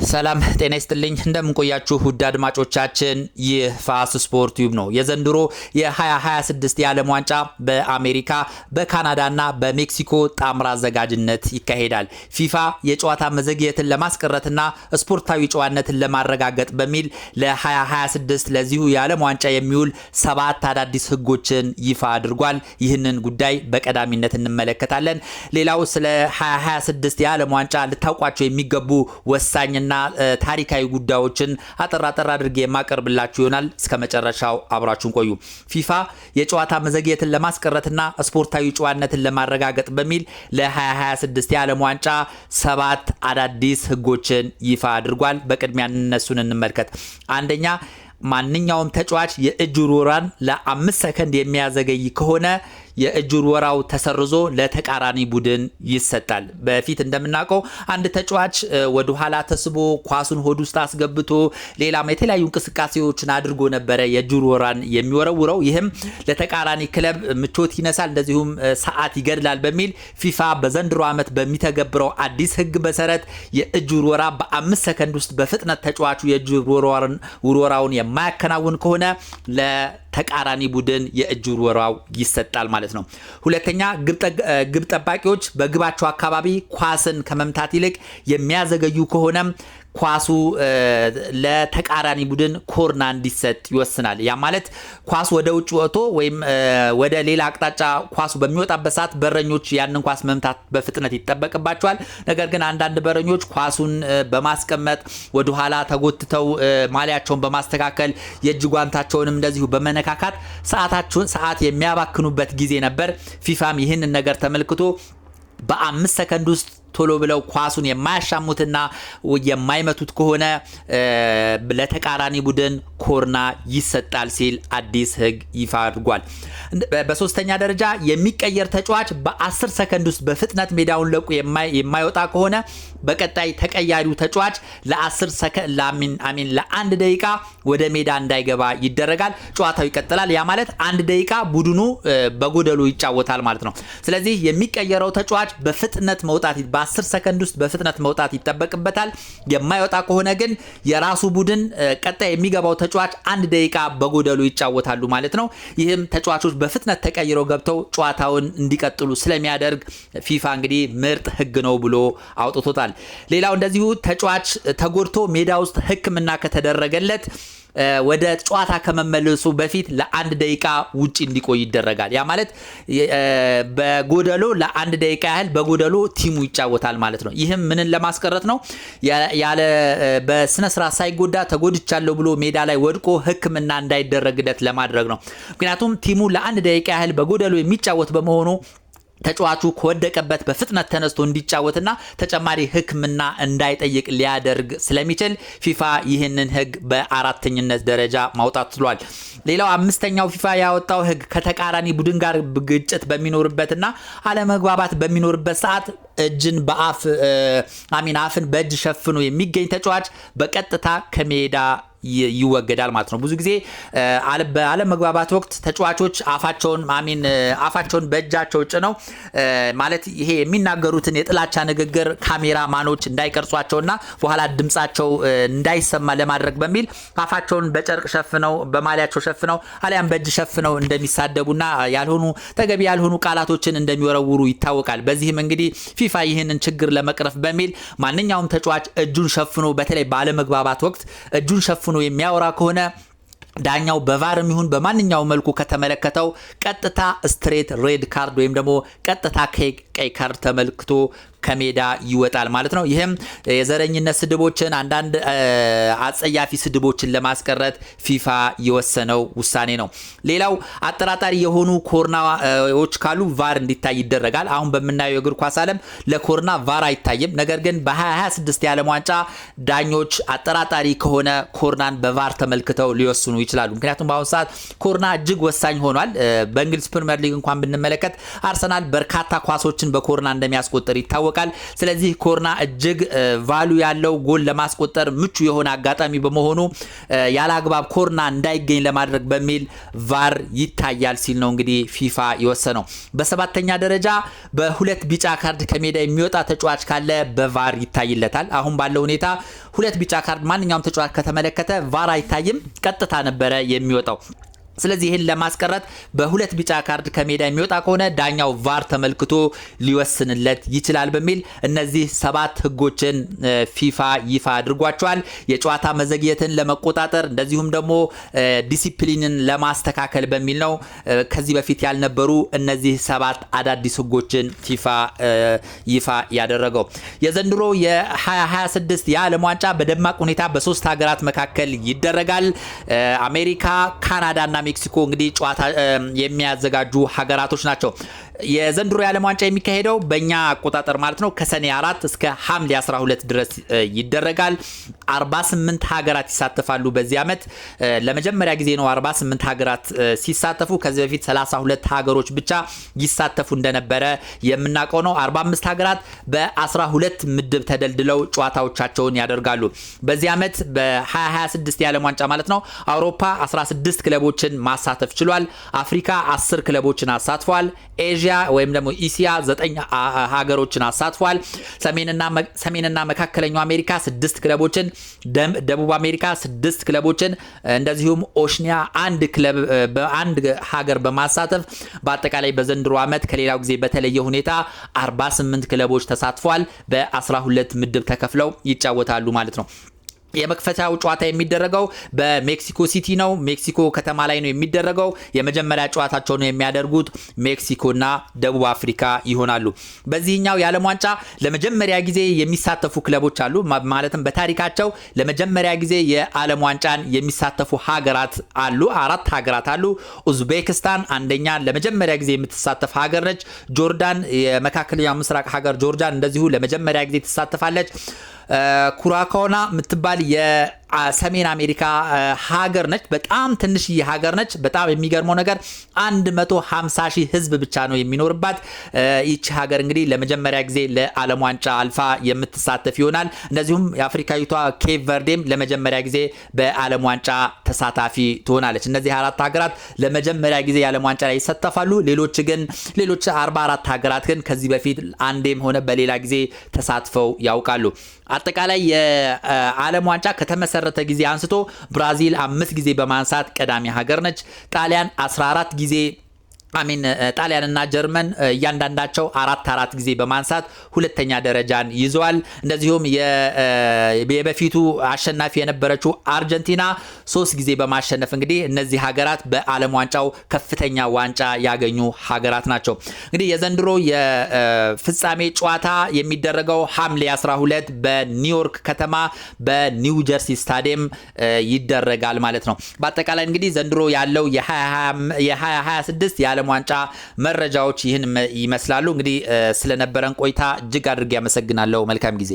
ሰላም ጤና ይስጥልኝ እንደምን ቆያችሁ ውድ አድማጮቻችን ይህ ፋስ ስፖርት ዩብ ነው። የዘንድሮ የ2026 የዓለም ዋንጫ በአሜሪካ በካናዳና በሜክሲኮ ጣምራ አዘጋጅነት ይካሄዳል። ፊፋ የጨዋታ መዘግየትን ለማስቀረትና ስፖርታዊ ጨዋነትን ለማረጋገጥ በሚል ለ2026 ለዚሁ የዓለም ዋንጫ የሚውል 7 አዳዲስ ህጎችን ይፋ አድርጓል። ይህንን ጉዳይ በቀዳሚነት እንመለከታለን። ሌላው ስለ 2026 የዓለም ዋንጫ ልታውቋቸው የሚገቡ ወሳኝና ታሪካዊ ጉዳዮችን አጠራጠር አድርጌ የማቀርብላችሁ ይሆናል። እስከ መጨረሻው አብራችሁን ቆዩ። ፊፋ የጨዋታ መዘግየትን ለማስቀረትና ስፖርታዊ ጨዋነትን ለማረጋገጥ በሚል ለ2026 የዓለም ዋንጫ 7 አዳዲስ ህጎችን ይፋ አድርጓል። በቅድሚያ እነሱን እንመልከት። አንደኛ፣ ማንኛውም ተጫዋች የእጅ ውርወራን ለ5 ሰከንድ የሚያዘገይ ከሆነ የእጅ ውርወራው ተሰርዞ ለተቃራኒ ቡድን ይሰጣል። በፊት እንደምናውቀው አንድ ተጫዋች ወደ ኋላ ተስቦ ኳሱን ሆድ ውስጥ አስገብቶ ሌላም የተለያዩ እንቅስቃሴዎችን አድርጎ ነበረ የእጅ ውርወራን የሚወረውረው። ይህም ለተቃራኒ ክለብ ምቾት ይነሳል፣ እንደዚሁም ሰዓት ይገድላል በሚል ፊፋ በዘንድሮ ዓመት በሚተገብረው አዲስ ህግ መሰረት የእጅ ውርወራ በ5 ሰከንድ ውስጥ በፍጥነት ተጫዋቹ የእጅ ውርወራውን የማያከናውን ከሆነ ለተቃራኒ ቡድን የእጅ ውርወራው ይሰጣል ማለት ነው። ሁለተኛ፣ ግብ ጠባቂዎች በግባቸው አካባቢ ኳስን ከመምታት ይልቅ የሚያዘገዩ ከሆነ ኳሱ ለተቃራኒ ቡድን ኮርና እንዲሰጥ ይወስናል። ያ ማለት ኳስ ወደ ውጭ ወጥቶ ወይም ወደ ሌላ አቅጣጫ ኳሱ በሚወጣበት ሰዓት በረኞች ያንን ኳስ መምታት በፍጥነት ይጠበቅባቸዋል። ነገር ግን አንዳንድ በረኞች ኳሱን በማስቀመጥ ወደ ኋላ ተጎትተው ማሊያቸውን በማስተካከል የእጅ ጓንታቸውንም እንደዚሁ በመነካካት ሰዓት የሚያባክኑበት ጊዜ ነበር። ፊፋም ይህንን ነገር ተመልክቶ በ5 ሰከንድ ውስጥ ቶሎ ብለው ኳሱን የማያሻሙትና የማይመቱት ከሆነ ለተቃራኒ ቡድን ኮርና ይሰጣል ሲል አዲስ ህግ ይፋ አድርጓል። በሶስተኛ ደረጃ፣ የሚቀየር ተጫዋች በ10 ሰከንድ ውስጥ በፍጥነት ሜዳውን ለቆ የማይወጣ ከሆነ በቀጣይ ተቀያሪው ተጫዋች ለ10 ሰከንድ ለ1 ደቂቃ ወደ ሜዳ እንዳይገባ ይደረጋል። ጨዋታው ይቀጥላል። ያ ማለት 1 ደቂቃ ቡድኑ በጎደሉ ይጫወታል ማለት ነው። ስለዚህ የሚቀየረው ተጫዋች በፍጥነት መውጣት በ10 ሰከንድ ውስጥ በፍጥነት መውጣት ይጠበቅበታል። የማይወጣ ከሆነ ግን የራሱ ቡድን ቀጣይ የሚገባው ተጫዋች 1 ደቂቃ በጎደሉ ይጫወታሉ ማለት ነው። ይህም ተጫዋቾች በፍጥነት ተቀይረው ገብተው ጨዋታውን እንዲቀጥሉ ስለሚያደርግ ፊፋ እንግዲህ ምርጥ ህግ ነው ብሎ አውጥቶታል። ሌላው እንደዚሁ ተጫዋች ተጎድቶ ሜዳ ውስጥ ሕክምና ከተደረገለት ወደ ጨዋታ ከመመለሱ በፊት ለ1 ደቂቃ ውጪ እንዲቆይ ይደረጋል። ያ ማለት በጎደሎ ለ1 ደቂቃ ያህል በጎደሎ ቲሙ ይጫወታል ማለት ነው። ይህም ምንን ለማስቀረት ነው? ያለ በስነ ስርዓት ሳይጎዳ ተጎድቻለሁ ብሎ ሜዳ ላይ ወድቆ ሕክምና እንዳይደረግለት ለማድረግ ነው። ምክንያቱም ቲሙ ለ1 ደቂቃ ያህል በጎደሎ የሚጫወት በመሆኑ ተጫዋቹ ከወደቀበት በፍጥነት ተነስቶ እንዲጫወትና ተጨማሪ ህክምና እንዳይጠይቅ ሊያደርግ ስለሚችል ፊፋ ይህንን ህግ በአራተኝነት ደረጃ ማውጣት ችሏል። ሌላው አምስተኛው ፊፋ ያወጣው ህግ ከተቃራኒ ቡድን ጋር ግጭት በሚኖርበትና አለመግባባት በሚኖርበት ሰዓት እጅን አፍን በእጅ ሸፍኖ የሚገኝ ተጫዋች በቀጥታ ከሜዳ ይወገዳል ማለት ነው። ብዙ ጊዜ በአለመግባባት ወቅት ተጫዋቾች አፋቸውን በእጃቸው ጭነው ማለት ይሄ የሚናገሩትን የጥላቻ ንግግር ካሜራማኖች እንዳይቀርጿቸውና በኋላ ድምጻቸው እንዳይሰማ ለማድረግ በሚል አፋቸውን በጨርቅ ሸፍነው በማሊያቸው ሸፍነው አሊያም በእጅ ሸፍነው እንደሚሳደቡና ተገቢ ያልሆኑ ቃላቶችን እንደሚወረውሩ ይታወቃል። በዚህም እንግዲህ ፊፋ ይህንን ችግር ለመቅረፍ በሚል ማንኛውም ተጫዋች እጁን ሸፍኖ በተለይ ባለመግባባት ወቅት እጁን ሸፍኖ የሚያወራ ከሆነ ዳኛው በቫርም ይሁን በማንኛውም መልኩ ከተመለከተው ቀጥታ ስትሬት ሬድ ካርድ ወይም ደግሞ ቀጥታ ቀይ ካርድ ተመልክቶ ከሜዳ ይወጣል ማለት ነው። ይህም የዘረኝነት ስድቦችን አንዳንድ አጸያፊ ስድቦችን ለማስቀረት ፊፋ የወሰነው ውሳኔ ነው። ሌላው አጠራጣሪ የሆኑ ኮርናዎች ካሉ ቫር እንዲታይ ይደረጋል። አሁን በምናየው የእግር ኳስ ዓለም ለኮርና ቫር አይታይም። ነገር ግን በ2026 የዓለም ዋንጫ ዳኞች አጠራጣሪ ከሆነ ኮርናን በቫር ተመልክተው ሊወስኑ ይችላሉ። ምክንያቱም በአሁኑ ሰዓት ኮርና እጅግ ወሳኝ ሆኗል። በእንግሊዝ ፕሪሚየር ሊግ እንኳን ብንመለከት አርሰናል በርካታ ኳሶችን ጎሎችን በኮርና እንደሚያስቆጥር ይታወቃል። ስለዚህ ኮርና እጅግ ቫሉ ያለው ጎል ለማስቆጠር ምቹ የሆነ አጋጣሚ በመሆኑ ያላግባብ ኮርና እንዳይገኝ ለማድረግ በሚል ቫር ይታያል ሲል ነው እንግዲህ ፊፋ የወሰነው። በሰባተኛ ደረጃ በሁለት ቢጫ ካርድ ከሜዳ የሚወጣ ተጫዋች ካለ በቫር ይታይለታል። አሁን ባለው ሁኔታ ሁለት ቢጫ ካርድ ማንኛውም ተጫዋች ከተመለከተ ቫር አይታይም፣ ቀጥታ ነበረ የሚወጣው። ስለዚህ ይህን ለማስቀረት በሁለት ቢጫ ካርድ ከሜዳ የሚወጣ ከሆነ ዳኛው ቫር ተመልክቶ ሊወስንለት ይችላል በሚል እነዚህ 7 ህጎችን ፊፋ ይፋ አድርጓቸዋል። የጨዋታ መዘግየትን ለመቆጣጠር እንደዚሁም ደግሞ ዲሲፕሊንን ለማስተካከል በሚል ነው ከዚህ በፊት ያልነበሩ እነዚህ 7 አዳዲስ ህጎችን ፊፋ ይፋ ያደረገው። የዘንድሮ የ2026 የዓለም ዋንጫ በደማቅ ሁኔታ በ3 ሀገራት መካከል ይደረጋል። አሜሪካ፣ ካናዳና ሜክሲኮ እንግዲህ ጨዋታ የሚያዘጋጁ ሀገራቶች ናቸው። የዘንድሮ የዓለም ዋንጫ የሚካሄደው በእኛ አቆጣጠር ማለት ነው ከሰኔ 4 እስከ ሐምሌ 12 ድረስ ይደረጋል። 48 ሀገራት ይሳተፋሉ። በዚህ ዓመት ለመጀመሪያ ጊዜ ነው 48 ሀገራት ሲሳተፉ። ከዚህ በፊት 32 ሀገሮች ብቻ ይሳተፉ እንደነበረ የምናውቀው ነው። 45 ሀገራት በ12 ምድብ ተደልድለው ጨዋታዎቻቸውን ያደርጋሉ። በዚህ ዓመት በ2026 የዓለም ዋንጫ ማለት ነው አውሮፓ 16 ክለቦችን ማሳተፍ ችሏል። አፍሪካ 10 ክለቦችን አሳትፏል። ኤዥያ ወይም ደግሞ ኢሲያ 9 ሀገሮችን አሳትፏል። ሰሜንና መካከለኛው አሜሪካ 6 ክለቦችን፣ ደቡብ አሜሪካ 6 ክለቦችን እንደዚሁም ኦሽኒያ 1 ክለብ በአንድ ሀገር በማሳተፍ በአጠቃላይ በዘንድሮ ዓመት ከሌላው ጊዜ በተለየ ሁኔታ 48 ክለቦች ተሳትፏል። በ12 ምድብ ተከፍለው ይጫወታሉ ማለት ነው። የመክፈቻው ጨዋታ የሚደረገው በሜክሲኮ ሲቲ ነው። ሜክሲኮ ከተማ ላይ ነው የሚደረገው። የመጀመሪያ ጨዋታቸውን የሚያደርጉት ሜክሲኮና ደቡብ አፍሪካ ይሆናሉ። በዚህኛው የዓለም ዋንጫ ለመጀመሪያ ጊዜ የሚሳተፉ ክለቦች አሉ። ማለትም በታሪካቸው ለመጀመሪያ ጊዜ የዓለም ዋንጫን የሚሳተፉ ሀገራት አሉ። 4 ሀገራት አሉ። ኡዝቤክስታን አንደኛ ለመጀመሪያ ጊዜ የምትሳተፍ ሀገር ነች። ጆርዳን፣ የመካከለኛው ምስራቅ ሀገር ጆርዳን እንደዚሁ ለመጀመሪያ ጊዜ ትሳተፋለች። ኩራካና የምትባል የሰሜን አሜሪካ ሀገር ነች። በጣም ትንሽዬ ሀገር ነች። በጣም የሚገርመው ነገር 150 ሺህ ህዝብ ብቻ ነው የሚኖርባት። ይቺ ሀገር እንግዲህ ለመጀመሪያ ጊዜ ለዓለም ዋንጫ አልፋ የምትሳተፍ ይሆናል። እንደዚሁም የአፍሪካዊቷ ኬፕ ቨርዴም ለመጀመሪያ ጊዜ በዓለም ዋንጫ ተሳታፊ ትሆናለች። እነዚህ 4 ሀገራት ለመጀመሪያ ጊዜ የዓለም ዋንጫ ላይ ይሳተፋሉ። ሌሎች 44 ሀገራት ግን ከዚህ በፊት አንዴም ሆነ በሌላ ጊዜ ተሳትፈው ያውቃሉ። አጠቃላይ የዓለም ዋንጫ ከተመሰረተ ጊዜ አንስቶ ብራዚል 5 ጊዜ በማንሳት ቀዳሚ ሀገር ነች። ጣሊያን 14 ጊዜ ጣሊያንና ጀርመን እያንዳንዳቸው 4 ጊዜ በማንሳት ሁለተኛ ደረጃን ይዘዋል። እንደዚሁም የበፊቱ አሸናፊ የነበረችው አርጀንቲና 3 ጊዜ በማሸነፍ እንግዲህ እነዚህ ሀገራት በዓለም ዋንጫው ከፍተኛ ዋንጫ ያገኙ ሀገራት ናቸው። እንግዲህ የዘንድሮ የፍጻሜ ጨዋታ የሚደረገው ሐምሌ 12 በኒውዮርክ ከተማ በኒው ጀርሲ ስታዲየም ይደረጋል ማለት ነው። በአጠቃላይ እንግዲህ ዘንድሮ ያለው የ2026 የዓለም ዋንጫ መረጃዎች ይህን ይመስላሉ። እንግዲህ ስለነበረን ቆይታ እጅግ አድርጌ አመሰግናለሁ። መልካም ጊዜ